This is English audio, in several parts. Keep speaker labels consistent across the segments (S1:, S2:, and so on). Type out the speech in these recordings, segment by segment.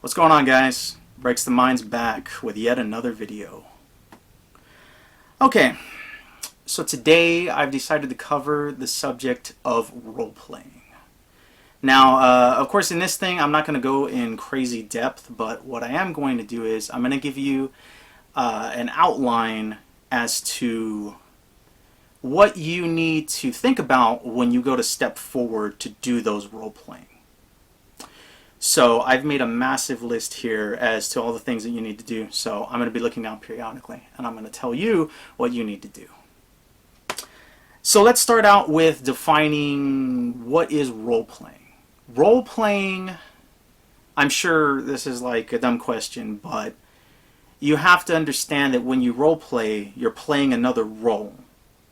S1: What's going on, guys? Breaks the Mind's back with yet another video. Okay, so today I've decided to cover the subject of role-playing. Now, of course, in this thing I'm not going to go in crazy depth, but what I am going to do is I'm going to give you an outline as to what you need to think about when you go to step forward to do those role-playing. So I've made a massive list here as to all the things that you need to do. So I'm going to be looking down periodically, and I'm going to tell you what you need to do. So let's start out with defining what is role-playing. Role-playing, I'm sure this is like a dumb question, but you have to understand that when you role-play, you're playing another role.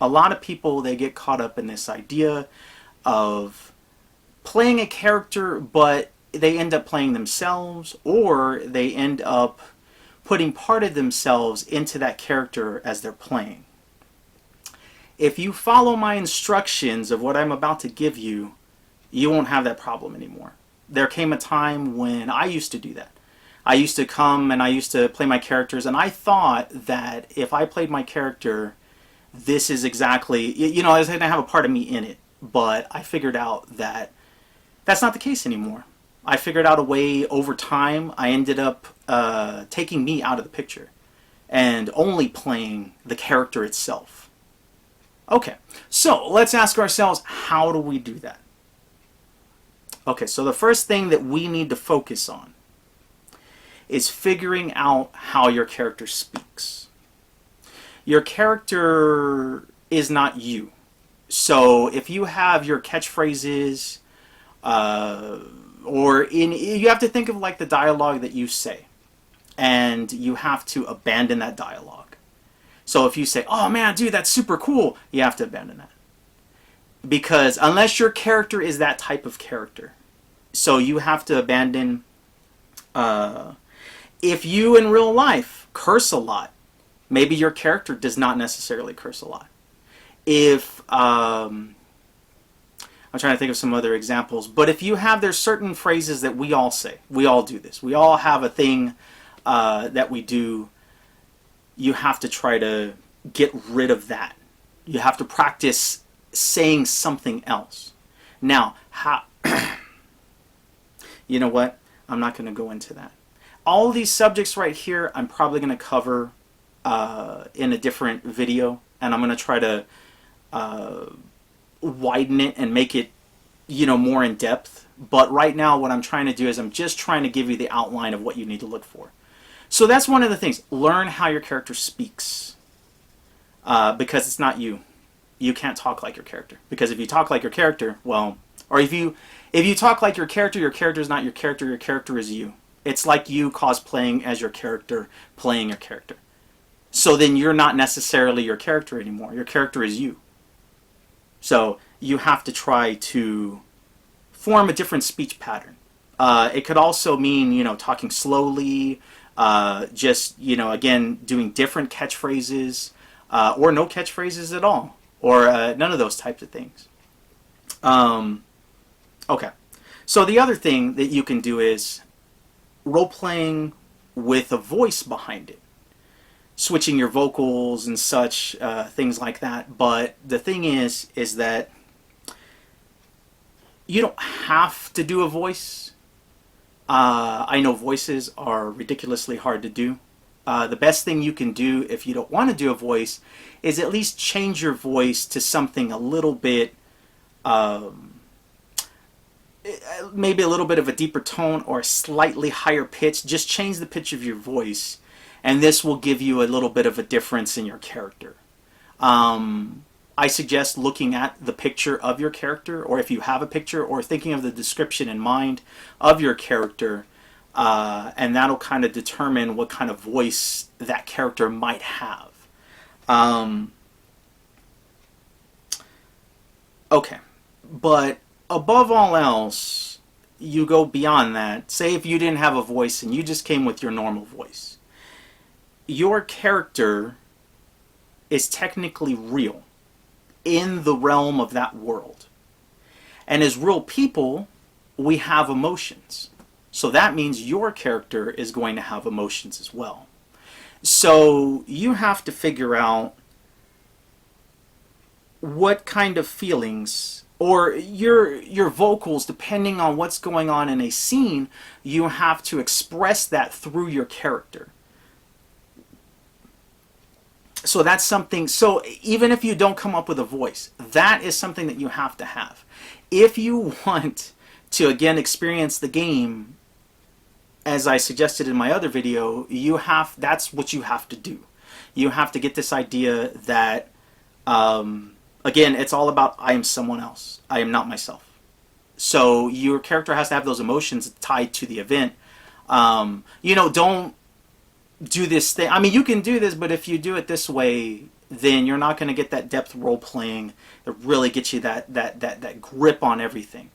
S1: A lot of people, they get caught up in this idea of playing a character, but they end up playing themselves, or they end up putting part of themselves into that character as they're playing. If you follow my instructions of what I'm about to give you, you won't have that problem anymore. There came a time when I used to do that. I used to come and I used to play my characters, and I thought that if I played my character, this is exactly, I was going to have a part of me in it, but I figured out that that's not the case anymore. I figured out a way over time. I ended up taking me out of the picture and only playing the character itself. Okay, so let's ask ourselves, how do we do that? Okay, so the first thing that we need to focus on is figuring out how your character speaks. Your character is not you. So if you have your catchphrases, you have to think of like the dialogue that you say, and you have to abandon that dialogue. So if you say, "Oh man, dude, that's super cool," you have to abandon that. Because unless your character is that type of character, so you have to abandon, if you in real life curse a lot, maybe your character does not necessarily curse a lot. If, I'm trying to think of some other examples, but if you have, there's certain phrases that we all say. We all do this. We all have a thing that we do. You have to try to get rid of that. You have to practice saying something else. Now, you know what? I'm not going to go into that. All these subjects right here, I'm probably going to cover in a different video, and I'm going to try to widen it and make it, more in depth. But right now, what I'm trying to do is I'm just trying to give you the outline of what you need to look for. So that's one of the things. Learn how your character speaks, because it's not you. You can't talk like your character, because if you talk like your character, well, or if you talk like your character is not your character is you. It's like you cosplaying as your character, playing your character. So then you're not necessarily your character anymore. Your character is you. So you have to try to form a different speech pattern. It could also mean, talking slowly, just, again, doing different catchphrases, or no catchphrases at all, or none of those types of things. Okay. So the other thing that you can do is role-playing with a voice behind it. Switching your vocals and such, things like that. But the thing is that you don't have to do a voice. I know voices are ridiculously hard to do. The best thing you can do if you don't want to do a voice is at least change your voice to something a little bit, maybe a little bit of a deeper tone or a slightly higher pitch. Just change the pitch of your voice, and this will give you a little bit of a difference in your character. I suggest looking at the picture of your character, or if you have a picture, or thinking of the description in mind of your character, and that'll kind of determine what kind of voice that character might have. Okay, but above all else, you go beyond that. Say if you didn't have a voice and you just came with your normal voice. Your character is technically real in the realm of that world. And as real people, we have emotions. So that means your character is going to have emotions as well. So you have to figure out what kind of feelings, or your vocals, depending on what's going on in a scene, you have to express that through your character. So that's something. So even if you don't come up with a voice, that is something that you have to have. If you want to again experience the game as I suggested in my other video, that's what you have to do. You have to get this idea that again, it's all about I am someone else. I am not myself. So your character has to have those emotions tied to the event. Don't do this thing. I mean, you can do this, but if you do it this way, then you're not going to get that depth role playing that really gets you that grip on everything.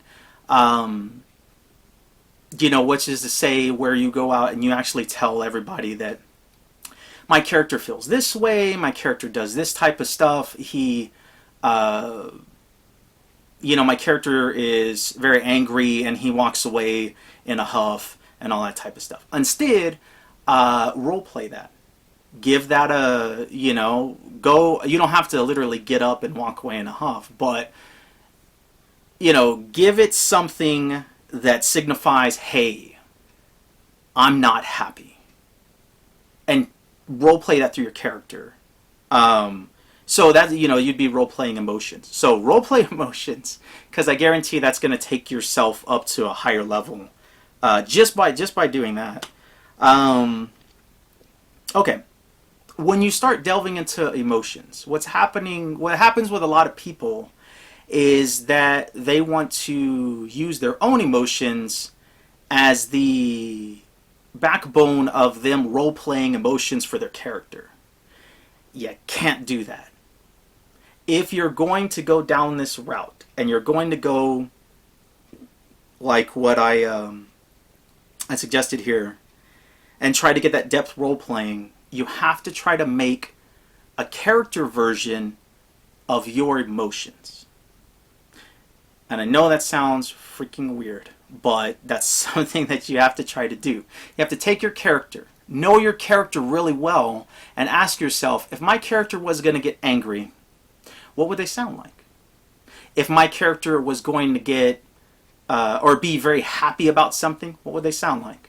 S1: Which is to say, where you go out and you actually tell everybody that my character feels this way, my character does this type of stuff. My character is very angry and he walks away in a huff and all that type of stuff. Instead, role play that. Give that go. You don't have to literally get up and walk away in a huff, but give it something that signifies, hey, I'm not happy, and role play that through your character. So that you'd be role playing emotions. So role play emotions, because I guarantee that's going to take yourself up to a higher level, just by doing that. Okay, when you start delving into emotions, what happens with a lot of people is that they want to use their own emotions as the backbone of them role-playing emotions for their character. You can't do that. If you're going to go down this route, and you're going to go like what I suggested here, and try to get that depth role-playing, you have to try to make a character version of your emotions. And I know that sounds freaking weird, but that's something that you have to try to do. You have to take your character, know your character really well, and ask yourself, if my character was going to get angry, what would they sound like? If my character was going to get, or be very happy about something, what would they sound like?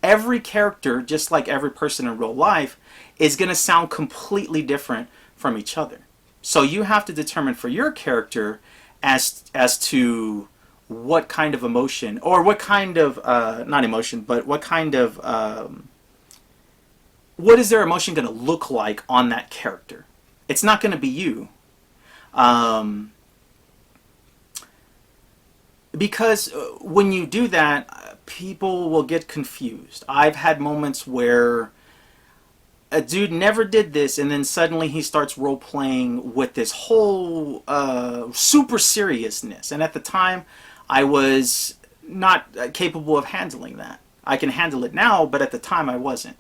S1: Every character, just like every person in real life, is going to sound completely different from each other. So you have to determine for your character as to what kind of emotion, or what kind of, not emotion, but what kind of, what is their emotion going to look like on that character? It's not going to be you. Because when you do that, people will get confused. I've had moments where a dude never did this, and then suddenly he starts role-playing with this whole super seriousness. And at the time, I was not capable of handling that. I can handle it now, but at the time I wasn't.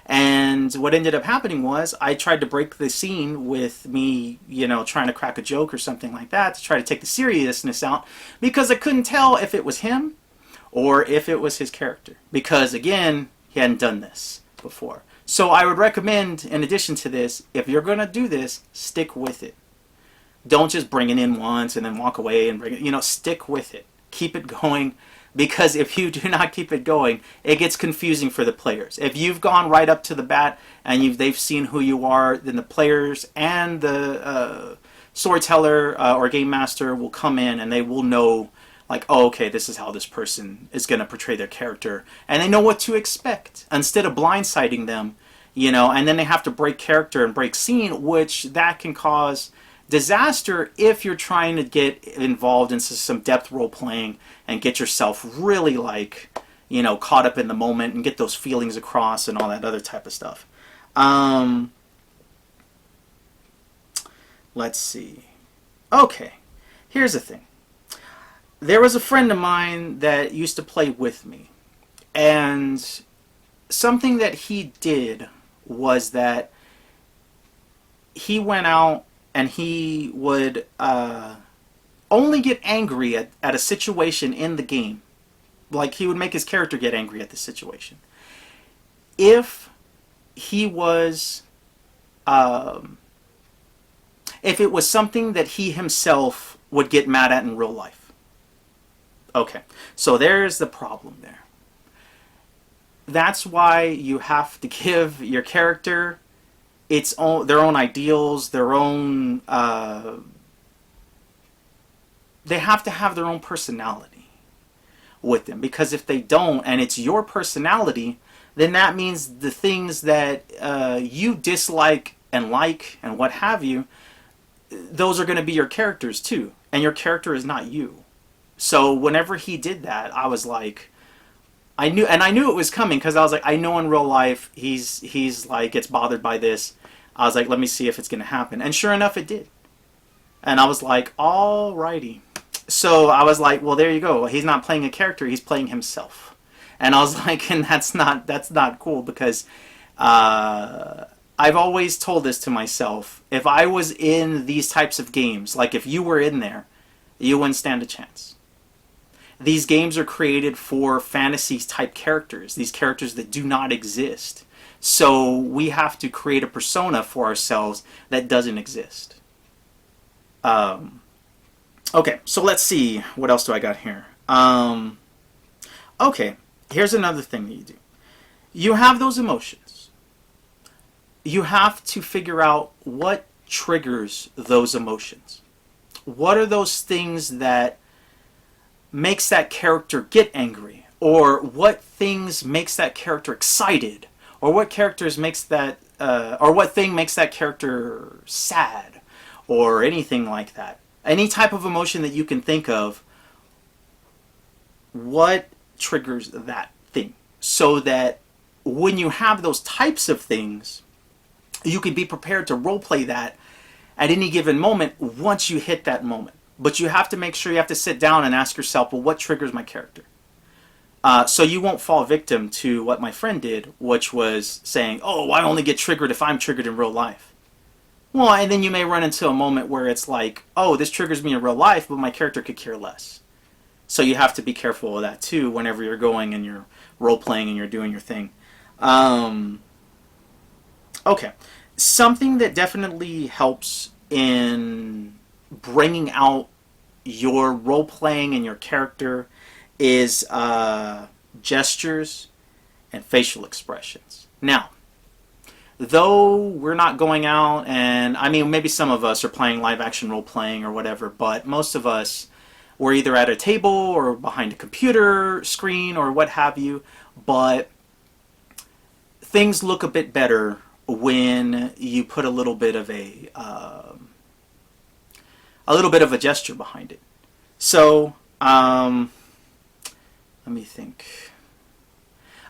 S1: And what ended up happening was I tried to break the scene with me, trying to crack a joke or something like that to try to take the seriousness out, because I couldn't tell if it was him or if it was his character. Because, again, he hadn't done this before. So I would recommend, in addition to this, if you're going to do this, stick with it. Don't just bring it in once and then walk away and bring it, stick with it. Keep it going, because if you do not keep it going, it gets confusing for the players. If you've gone right up to the bat and they've seen who you are, then the players and the storyteller or game master will come in and they will know, like, oh, okay, this is how this person is going to portray their character. And they know what to expect, instead of blindsiding them, and then they have to break character and break scene, which that can cause disaster if you're trying to get involved into some depth role playing and get yourself really, caught up in the moment and get those feelings across and all that other type of stuff. Let's see. Okay, here's the thing. There was a friend of mine that used to play with me, and something that he did was that he went out and he would only get angry at a situation in the game like he would make his character get angry at the situation. If he was, um, if it was something that he himself would get mad at in real life. Okay, so there's the problem there. That's why you have to give your character their own ideals, their own. They have to have their own personality with them, because if they don't, and it's your personality, then that means the things that you dislike and like and what have you, those are going to be your characters too, and your character is not you. So whenever he did that, I was like, I knew it was coming, because I was like, I know in real life he's like gets bothered by this. I was like, let me see if it's going to happen, and sure enough, it did. And I was like, alrighty. So I was like, well, there you go. He's not playing a character; he's playing himself. And I was like, and that's not cool, because I've always told this to myself. If I was in these types of games, like if you were in there, you wouldn't stand a chance. These games are created for fantasy type characters, these characters that do not exist. So we have to create a persona for ourselves that doesn't exist. Okay, so let's see. What else do I got here? Okay, here's another thing that you do. You have those emotions. You have to figure out what triggers those emotions. What are those things that makes that character get angry, or what things makes that character excited, or what characters makes that or what thing makes that character sad, or anything like that. Any type of emotion that you can think of, what triggers that thing, so that when you have those types of things, you can be prepared to roleplay that at any given moment once you hit that moment. But you have to make sure you have to sit down and ask yourself, well, what triggers my character? So you won't fall victim to what my friend did, which was saying, oh, I only get triggered if I'm triggered in real life. Well, and then you may run into a moment where it's like, oh, this triggers me in real life, but my character could care less. So you have to be careful of that too whenever you're going and you're role-playing and you're doing your thing. Okay. Something that definitely helps in bringing out your role-playing and your character is gestures and facial expressions. Now, though we're not going out, and I mean, maybe some of us are playing live-action role-playing or whatever, but most of us, we're either at a table or behind a computer screen or what have you, but things look a bit better when you put a little bit of a gesture behind it. So, let me think.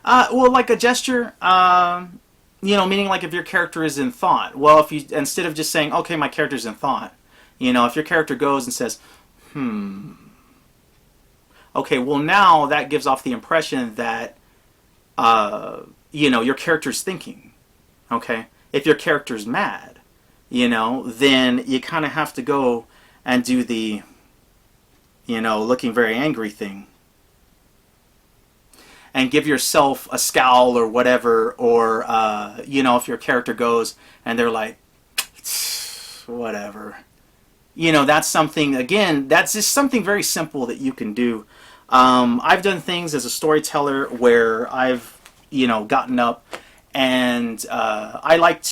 S1: Well, like a gesture, meaning like if your character is in thought. Well, if you, instead of just saying, okay, my character's in thought, if your character goes and says, okay, well now that gives off the impression that, your character's thinking. Okay? If your character's mad, then you kind of have to go and do the, looking very angry thing. And give yourself a scowl or whatever, or, if your character goes and they're like, whatever. That's something, again, that's just something very simple that you can do. I've done things as a storyteller where I've, gotten up and I like